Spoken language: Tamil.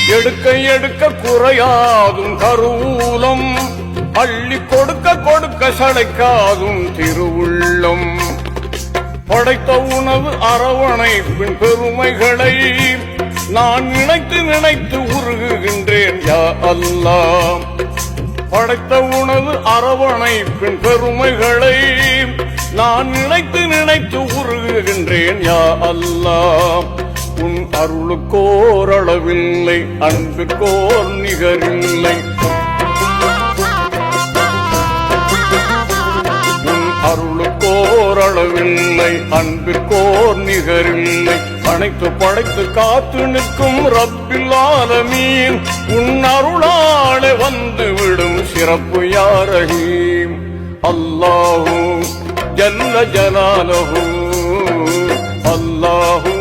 எடுக்க எடுக்க குறையாதும் கருவூலம், அள்ளி கொடுக்க கொடுக்க சளைக்காதும் திருவுள்ளம். படைத்த உணவு அரவணைப்பின் பெருமைகளை நான் நினைத்து நினைத்து உருகுகின்றேன் யா அல்லாஹ். படைத்த உணவு அரவணைப்பின் பெருமைகளை நான் நினைத்து நினைத்து உருகுகின்றேன் யா அல்லாஹ். உன் அருளுக்கோர் அளவில்லை, அன்பிற்கோர் நிகரில்லை. உன் அருளுக்கோர் அளவில்லை, அன்பிற்கோர் நிகரில்லை. அனைத்து படைத்து காத்து நிற்கும் ரப்பில் ஆலமீன், உன் அருளாலே வந்து விடும் சிறப்பு யா ரஹீம். அல்லாஹு ஜல்ல ஜலாலுஹு, அல்லாஹு